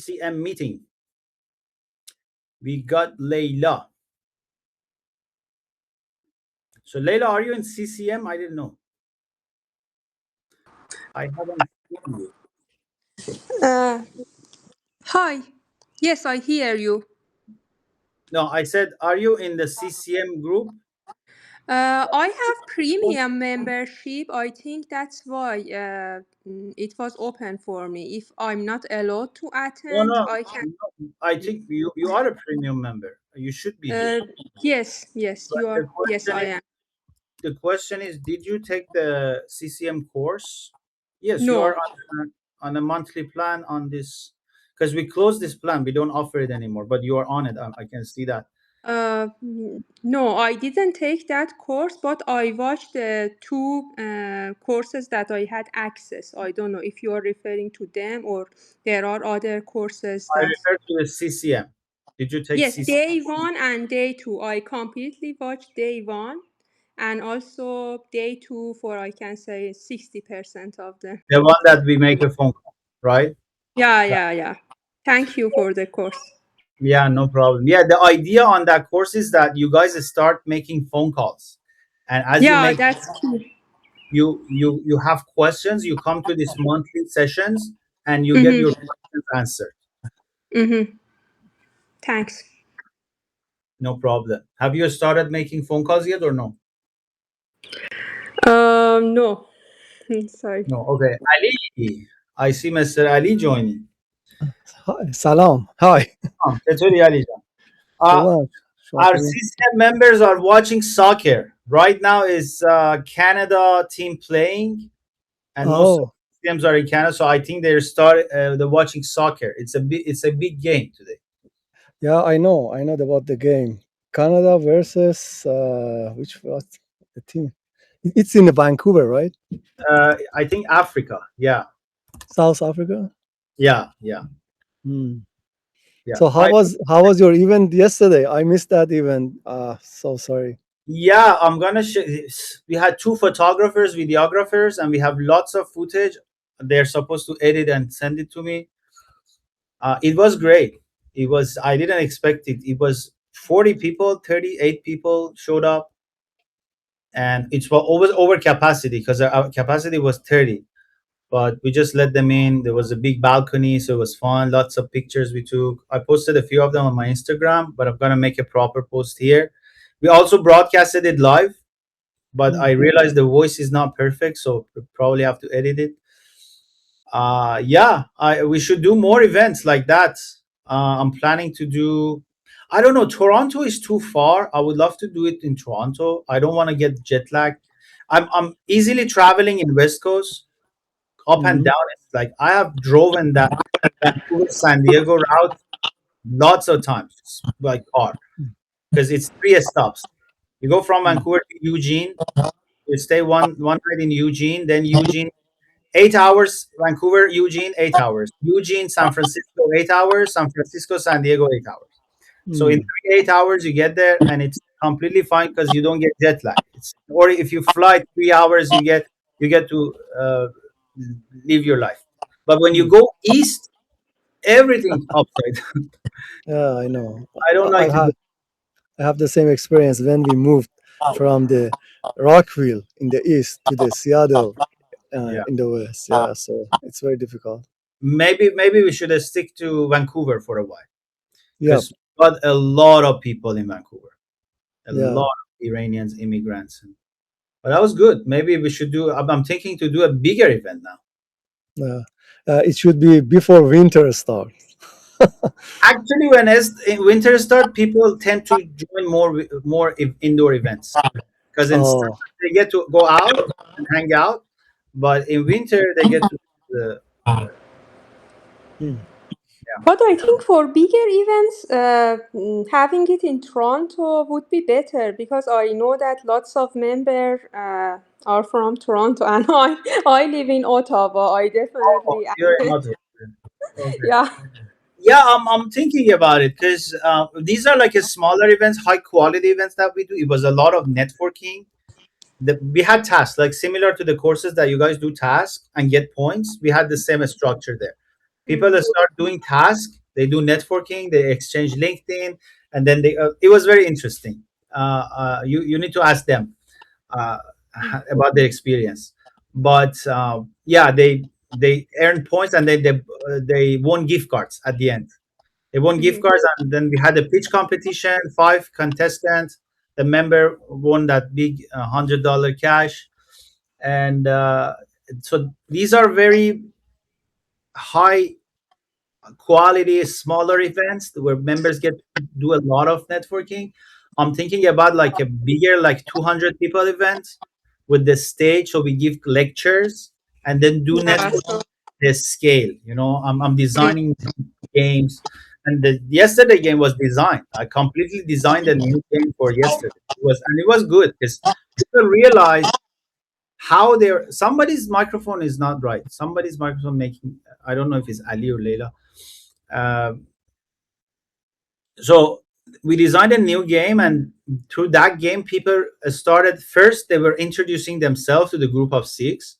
CCM meeting. We got Layla. So Layla, are you in CCM? I didn't know. I haven't seen you. Uh, Hi. Yes, I hear you. No, I said, are you in the CCM group? I have premium membership. I think that's why it was open for me. If I'm not allowed to No, attend, no, I can. no. I think you are a premium member. You should be here. Uh, yes, yes, But you are. Yes, I am. the question is, did you take the CCM course? Yes, you are No, on a monthly plan on this because we closed this plan. We don't offer it anymore, but you are on it. I can see that. no, I didn't take that course, but I watched the two courses that I had access. I don't know if you are referring to them or there are other courses I that. refer to the CCM. Did you take Yes, CCM? day one and day two. I completely watched day one and also day two for I can say 60% of them. The one that we make a phone call, right? Yeah, yeah, yeah. Thank you for the course. Yeah, no problem. Yeah, the idea on that course is that you guys start making phone calls, and as you Yeah, make that's key. you have questions, you come to these monthly sessions, and you get your Mm-hmm. questions answered. Mm-hmm. Thanks. No problem. Have you started making phone calls yet or no? No. Sorry. No. Okay. Ali, I see Mr. Ali joining. Hi, Salam. Hi. چطوری علی جان? خوبم. شما Our خوبین؟ CCM members are watching soccer. Right now is Canada team playing, and most of Oh, the CMs are in Canada, so I think they're watching soccer. It's a big game today. yeah, I know. I know about the game. Canada versus which was the team? It's in Vancouver, right? I think Africa. Yeah, South Africa. yeah, yeah, Hmm. yeah. So how was your event yesterday? I missed that event. So sorry. Yeah, I'm gonna. We had two photographers, videographers, and we have lots of footage. They're supposed to edit and send it to me. It was great. It was. I didn't expect it. It was 40 people, 38 people showed up, and it was always over capacity because our capacity was 30. But we just let them in. There was a big balcony, so it was fun. Lots of pictures we took. I posted a few of them on my Instagram, but I'm gonna make a proper post here. We also broadcasted it live, but Hmm. I realized the voice is not perfect, so probably have to edit it. Yeah, we should do more events like that. I'm planning to do. I don't know. Toronto is too far. I would love to do it in Toronto. I don't want to get jet lag. I'm easily traveling in West Coast, up and Hmm. down. It's like I have driven that Vancouver San Diego route lots of times by car because it's three stops. You go from Hmm. Vancouver to Eugene. You stay one night in Eugene, then Eugene 8 hours, Vancouver, Eugene 8 hours, Eugene, San Francisco 8 hours, San Francisco, San Diego 8 hours. So in Hmm. 8 hours you get there, and it's completely fine because you don't get jet lag. Or if you fly 3 hours, you get to live your life. But when you Hmm. go east, everything's upside down. Yeah, I know. I don't I like to do. I have the same experience when we moved from the Rockville in the east to the Seattle Yeah, in the west. Yeah, so it's very difficult. maybe we should stick to Vancouver for a while Yeah, because we got a lot of people in Vancouver, a yeah, lot of Iranians, immigrants. But that was good. Maybe we should do. I'm thinking to do a bigger event now. yeah. It should be before winter starts. Actually, when as in winter start, people tend to join more indoor events because in summer Oh, they get to go out and hang out, but in winter they get to. The, hmm, yeah. But I think for bigger events, having it in Toronto would be better because I know that lots of members are from Toronto and I live in Ottawa. I Oh, definitely, you're not. Okay. yeah. Yeah, I'm thinking about it because these are like a smaller events, high quality events that we do. It was a lot of networking. We had tasks like similar to the courses that you guys do tasks and get points. We had the same structure there. People that start doing tasks, they do networking, they exchange LinkedIn, and then they. It was very interesting. You need to ask them uh, about their experience. But yeah, they earned points and they won gift cards at the end. They won gift Mhm. cards, and then we had a pitch competition. 5 contestants. The member won that big $100 cash, and so these are very high quality, smaller events where members get to do a lot of networking. I'm thinking about like a bigger, like 200 people event with the stage. So we give lectures and then do Yeah. network So, the scale. I'm designing games. And the yesterday game was designed. I completely designed a new game for yesterday. It was good because people realized how they're somebody's microphone is not right. Somebody's microphone making I don't know if it's Ali or Leila. Um, so we designed a new game, and through that game people started first they were introducing themselves to the group of six,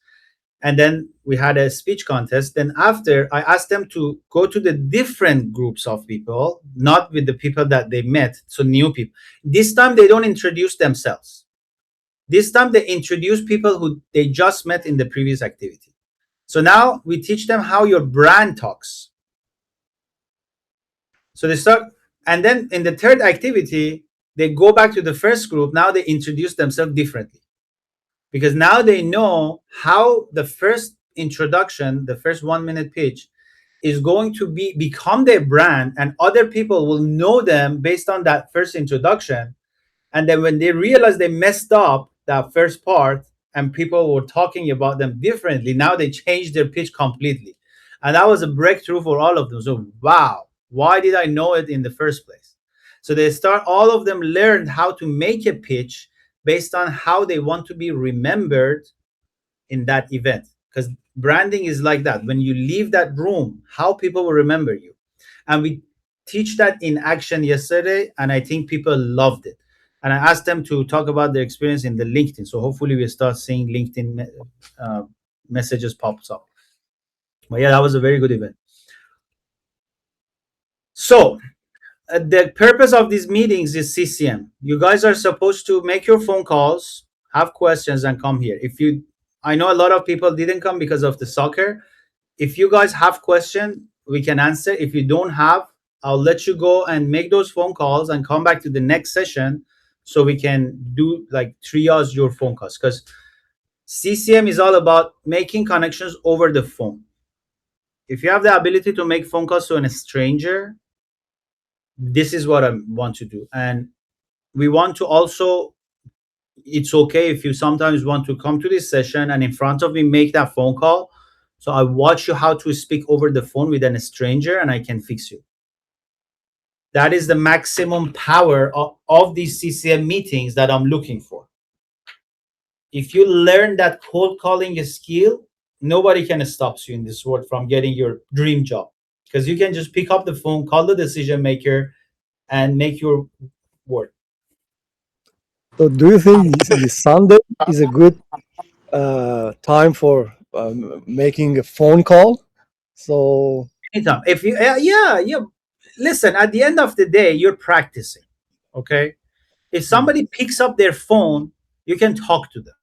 and then we had a speech contest. Then after I asked them to go to the different groups of people, not with the people that they met, so new people. This time they don't introduce themselves. This time they introduce people who they just met in the previous activity. So now we teach them how your brand talks. So they start, and then in the third activity, they go back to the first group. Now they introduce themselves differently because now they know how the first introduction, the first 1 minute pitch, is going to become their brand, and other people will know them based on that first introduction. And then when they realize they messed up that first part and people were talking about them differently, now they changed their pitch completely. And that was a breakthrough for all of them. So, wow, why did I know it in the first place? So they start, all of them learned how to make a pitch based on how they want to be remembered in that event. Because branding is like that. When you leave that room, how people will remember you. And we teach that in action yesterday, and I think people loved it. And I asked them to talk about their experience in the LinkedIn. So hopefully we start seeing LinkedIn uh, messages pops up. But yeah, that was a very good event. So the purpose of these meetings is CCM. You guys are supposed to make your phone calls, have questions, and come here. If you, I know a lot of people didn't come because of the soccer. If you guys have question, we can answer. If you don't have, I'll let you go and make those phone calls and come back to the next session so we can do like triage your phone calls, because CCM is all about making connections over the phone. If you have the ability to make phone calls to a stranger, this is what I want to do. And we want to also, it's okay if you sometimes want to come to this session and in front of me make that phone call, so I watch you how to speak over the phone with a stranger and I can fix you. That is the maximum power of these CCM meetings that I'm looking for. If you learn that cold calling skill, nobody can stop you in this world from getting your dream job, because you can just pick up the phone, call the decision maker, and make your work. So, do you think the Sunday is a good time for making a phone call? So, Anytime. If you, yeah. Listen, at the end of the day, you're practicing. Okay. If mm, somebody picks up their phone, you can talk to them.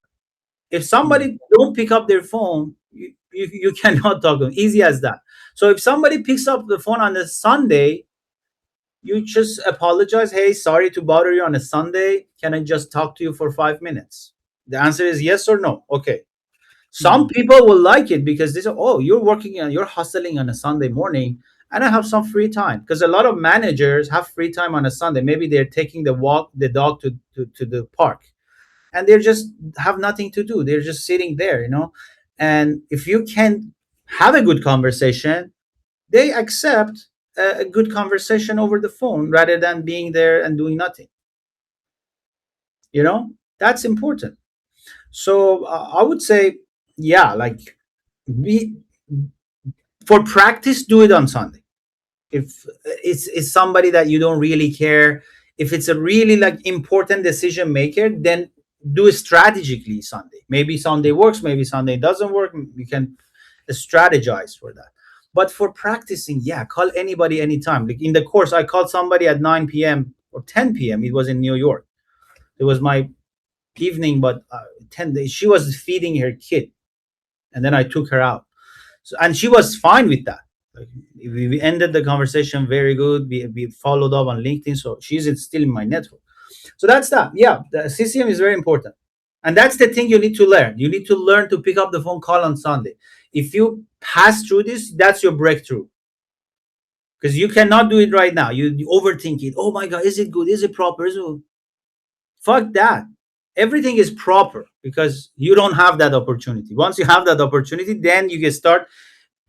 If mm, somebody don't pick up their phone, you cannot talk to them. Easy as that. So if somebody picks up the phone on a Sunday, you just apologize. Hey, sorry to bother you on a Sunday. Can I just talk to you for 5 minutes? The answer is yes or no. Okay. Some mm, people will like it because they say, "Oh, you're working and you're hustling on a Sunday morning, and I have some free time." Because a lot of managers have free time on a Sunday. Maybe they're taking the dog to the park, and they're just have nothing to do. They're just sitting there. And if you can have a good conversation, they accept a good conversation over the phone rather than being there and doing nothing. That's important. So I would say, yeah, like we for practice, do it on Sunday. If it's somebody that you don't really care, if it's a really like important decision maker, then do it strategically Sunday. Maybe Sunday works, maybe Sunday doesn't work. You can strategize for that. But for practicing, yeah, call anybody anytime. Like in the course, I called somebody at 9 p.m. or 10 p.m. It was in New York. It was my evening, but 10 days. She was feeding her kid. And then I took her out. So, and she was fine with that. Like, we ended the conversation very good. We followed up on LinkedIn. So she's still in my network. So that's that. Yeah, the CCM is very important. And that's the thing you need to learn. You need to learn to pick up the phone call on Sunday. If you pass through this, that's your breakthrough. Because you cannot do it right now. You overthink it. Oh my God, is it good? Is it proper? Fuck that. Everything is proper because you don't have that opportunity. Once you have that opportunity, then you can start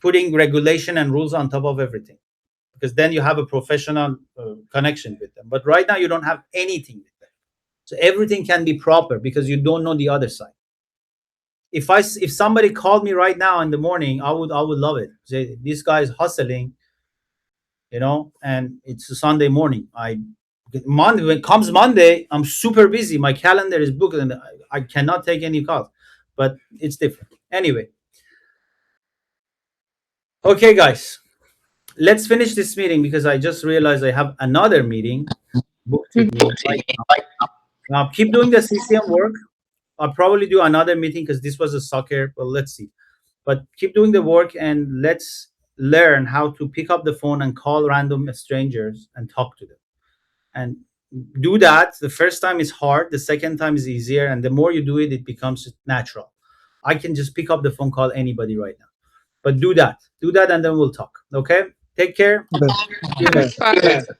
putting regulation and rules on top of everything because then you have a professional connection with them. But right now, you don't have anything with them. So everything can be proper because you don't know the other side. If somebody called me right now in the morning, I would love it. Say this guy is hustling, and it's a Sunday morning. Monday when it comes Monday, I'm super busy. My calendar is booked, and I cannot take any calls. But it's different. Anyway, okay, guys, let's finish this meeting because I just realized I have another meeting booked with me right now. Keep doing the CCM work. I'll probably do another meeting because this was a soccer. Well, let's see. But keep doing the work and let's learn how to pick up the phone and call random strangers and talk to them. And do that. The first time is hard, the second time is easier, and the more you do it, it becomes natural. I can just pick up the phone, call anybody right now. But do that, and then we'll talk. Okay, take care. Okay. See you Bye. next time.